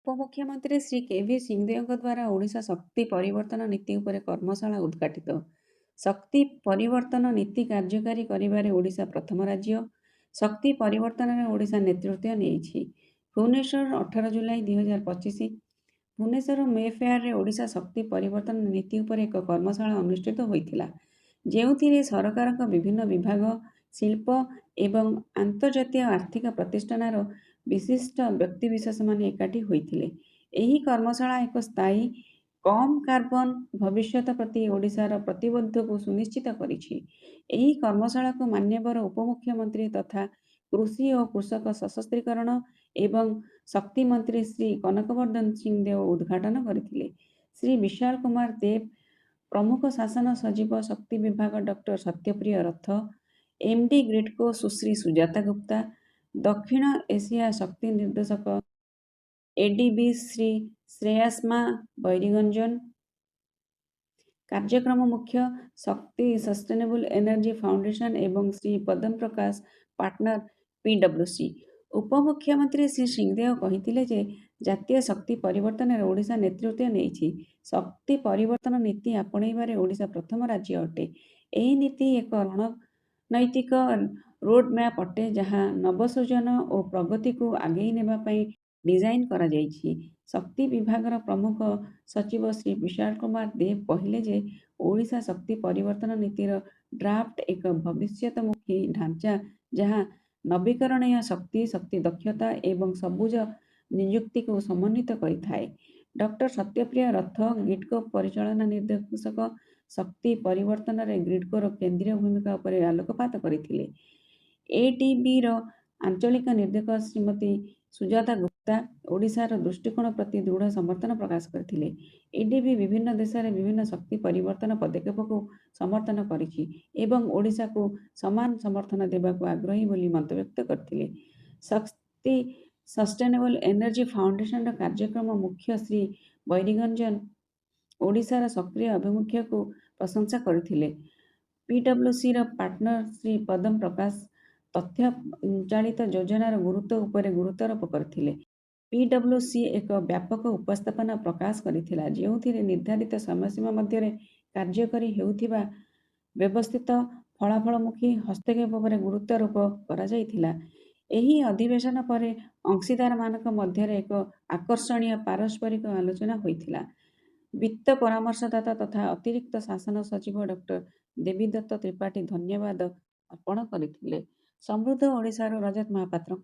ଉପମୁଖ୍ୟମନ୍ତ୍ରୀ ଶ୍ରୀ କେଭି ସିଂହଦେଓଙ୍କ ଦ୍ୱାରା ଓଡ଼ିଶା ଶକ୍ତି ପରିବର୍ତ୍ତନ ନୀତି ଉପରେ କର୍ମଶାଳା ଉଦ୍ଘାଟିତ। ଶକ୍ତି ପରିବର୍ତ୍ତନ ନୀତି କାର୍ଯ୍ୟକାରୀ କରିବାରେ ଓଡ଼ିଶା ପ୍ରଥମ ରାଜ୍ୟ। ଶକ୍ତି ପରିବର୍ତ୍ତନରେ ଓଡ଼ିଶା ନେତୃତ୍ୱ ନେଇଛି। ଭୁବନେଶ୍ୱର 18 ଜୁଲାଇ 2025। ଭୁବନେଶ୍ୱର ମେଫେୟାରରେ ଓଡ଼ିଶା ଶକ୍ତି ପରିବର୍ତ୍ତନ ନୀତି ଉପରେ ଏକ କର୍ମଶାଳା ଅନୁଷ୍ଠିତ ହୋଇଥିଲା, ଯେଉଁଥିରେ ସରକାରଙ୍କ ବିଭିନ୍ନ ବିଭାଗ, ଶିଳ୍ପ ଏବଂ ଆନ୍ତର୍ଜାତୀୟ ଆର୍ଥିକ ପ୍ରତିଷ୍ଠାନର ବିଶିଷ୍ଟ ବ୍ୟକ୍ତିବିଶେଷମାନେ ଏକାଠି ହୋଇଥିଲେ। ଏହି କର୍ମଶାଳା ଏକ ସ୍ଥାୟୀ, କମ୍ କାର୍ବନ ଭବିଷ୍ୟତ ପ୍ରତି ଓଡ଼ିଶାର ପ୍ରତିବଦ୍ଧତାକୁ ସୁନିଶ୍ଚିତ କରିଛି। ଏହି କର୍ମଶାଳାକୁ ମାନ୍ୟବର ଉପମୁଖ୍ୟମନ୍ତ୍ରୀ ତଥା କୃଷି ଓ କୃଷକ ସଶସ୍ତ୍ରୀକରଣ ଏବଂ ଶକ୍ତି ମନ୍ତ୍ରୀ ଶ୍ରୀ କନକବର୍ଦ୍ଧନ ସିଂହଦେଓ ଉଦ୍ଘାଟନ କରିଥିଲେ। ଶ୍ରୀ ବିଶାଳ କୁମାର ଦେବ, ପ୍ରମୁଖ ଶାସନ ସଚିବ, ଶକ୍ତି ବିଭାଗ ଡକ୍ଟର ସତ୍ୟପ୍ରିୟ ରଥ, ଏମ୍ଡି ଗ୍ରିଡ୍କୋ ସୁଶ୍ରୀ ସୁଜାତା ଗୁପ୍ତା, ଦକ୍ଷିଣ ଏସିଆ ଶକ୍ତି ନିର୍ଦ୍ଦେଶକ ଏଡିବି ଶ୍ରୀ ଶ୍ରେୟାସ୍ମା ବୈରିଗଞ୍ଜନ, କାର୍ଯ୍ୟକ୍ରମ ମୁଖ୍ୟ ଶକ୍ତି ସଷ୍ଟେନେବୁଲ ଏନର୍ଜି ଫାଉଣ୍ଡେସନ ଏବଂ ଶ୍ରୀ ପଦମ ପ୍ରକାଶ, ପାର୍ଟନର ପିଡବ୍ଲ୍ୟୁସି। ଉପମୁଖ୍ୟମନ୍ତ୍ରୀ ଶ୍ରୀ ସିଂହଦେଓ କହିଥିଲେ ଯେ ଜାତୀୟ ଶକ୍ତି ପରିବର୍ତ୍ତନରେ ଓଡ଼ିଶା ନେତୃତ୍ୱ ନେଇଛି। ଶକ୍ତି ପରିବର୍ତ୍ତନ ନୀତି ଆପଣେଇବାରେ ଓଡ଼ିଶା ପ୍ରଥମ ରାଜ୍ୟ ଅଟେ। ଏହି ନୀତି ଏକ ରଣନୈତିକ ରୋଡମ୍ୟାପ ଅଟେ, ଯାହା ନବସୃଜନ ଓ ପ୍ରଗତିକୁ ଆଗେଇ ନେବା ପାଇଁ ଡିଜାଇନ କରାଯାଇଛି। ଶକ୍ତି ବିଭାଗର ପ୍ରମୁଖ ସଚିବ ଶ୍ରୀ ବିଶାଳ କୁମାର ଦେବ କହିଲେ ଯେ ଓଡ଼ିଶା ଶକ୍ତି ପରିବର୍ତ୍ତନ ନୀତିର ଡ୍ରାଫ୍ଟ ଏକ ଭବିଷ୍ୟତମୁଖୀ ଢାଞ୍ଚା, ଯାହା ନବୀକରଣୀୟ ଶକ୍ତି, ଶକ୍ତି ଦକ୍ଷତା ଏବଂ ସବୁଜ ନିଯୁକ୍ତିକୁ ସମନ୍ୱିତ କରିଥାଏ। ଡକ୍ଟର ସତ୍ୟପ୍ରିୟ ରଥ, ଗ୍ରିଡ୍କୋ ପରିଚାଳନା ନିର୍ଦ୍ଦେଶକ, ଶକ୍ତି ପରିବର୍ତ୍ତନରେ ଗ୍ରିଡ୍କୋର କେନ୍ଦ୍ରୀୟ ଭୂମିକା ଉପରେ ଆଲୋକପାତ କରିଥିଲେ। ଏଡିବିର ଆଞ୍ଚଳିକ ନିର୍ଦ୍ଦେଶକ ଶ୍ରୀମତୀ ସୁଜାତା ଗୁପ୍ତା ଓଡ଼ିଶାର ଦୃଷ୍ଟିକୋଣ ପ୍ରତି ଦୃଢ଼ ସମର୍ଥନ ପ୍ରକାଶ କରିଥିଲେ। ଏଡିବି ବିଭିନ୍ନ ଦେଶରେ ବିଭିନ୍ନ ଶକ୍ତି ପରିବର୍ତ୍ତନ ପଦକ୍ଷେପକୁ ସମର୍ଥନ କରିଛି ଏବଂ ଓଡ଼ିଶାକୁ ସମାନ ସମର୍ଥନ ଦେବାକୁ ଆଗ୍ରହୀ ବୋଲି ମତବ୍ୟକ୍ତ କରିଥିଲେ। ଶକ୍ତି ସଷ୍ଟେନେବଲ ଏନର୍ଜି ଫାଉଣ୍ଡେସନର କାର୍ଯ୍ୟକ୍ରମ ମୁଖ୍ୟ ଶ୍ରୀ ବୈରିଗଞ୍ଜନ ଓଡ଼ିଶାର ସକ୍ରିୟ ଆଭିମୁଖ୍ୟକୁ ପ୍ରଶଂସା କରିଥିଲେ। ପିଡବ୍ଲ୍ୟୁସିର ପାର୍ଟନର ଶ୍ରୀ ପଦମ ପ୍ରକାଶ ତଥ୍ୟ ଚାଳିତ ଯୋଜନାର ଗୁରୁତ୍ୱ ଉପରେ ଗୁରୁତ୍ୱାରୋପ କରିଥିଲେ। ପିଡବ୍ଲ୍ୟୁସି ଏକ ବ୍ୟାପକ ଉପସ୍ଥାପନା ପ୍ରକାଶ କରିଥିଲା, ଯେଉଁଥିରେ ନିର୍ଦ୍ଧାରିତ ସମୟସୀମା ମଧ୍ୟରେ କାର୍ଯ୍ୟକାରୀ ହେଉଥିବା ବ୍ୟବସ୍ଥିତ ଫଳାଫଳମୁଖୀ ହସ୍ତକ୍ଷେପ ଉପରେ ଗୁରୁତ୍ୱାରୋପ କରାଯାଇଥିଲା। ଏହି ଅଧିବେଶନ ପରେ ଅଂଶୀଦାରମାନଙ୍କ ମଧ୍ୟରେ ଏକ ଆକର୍ଷଣୀୟ ପାରସ୍ପରିକ ଆଲୋଚନା ହୋଇଥିଲା। ବିତ୍ତ ପରାମର୍ଶଦାତା ତଥା ଅତିରିକ୍ତ ଶାସନ ସଚିବ ଡକ୍ଟର ଦେବୀଦତ୍ତ ତ୍ରିପାଠୀ ଧନ୍ୟବାଦ ଅର୍ପଣ କରିଥିଲେ। ସମୃଦ୍ଧ ଓଡ଼ିଶାରୁ ରଜତ ମହାପାତ୍ର।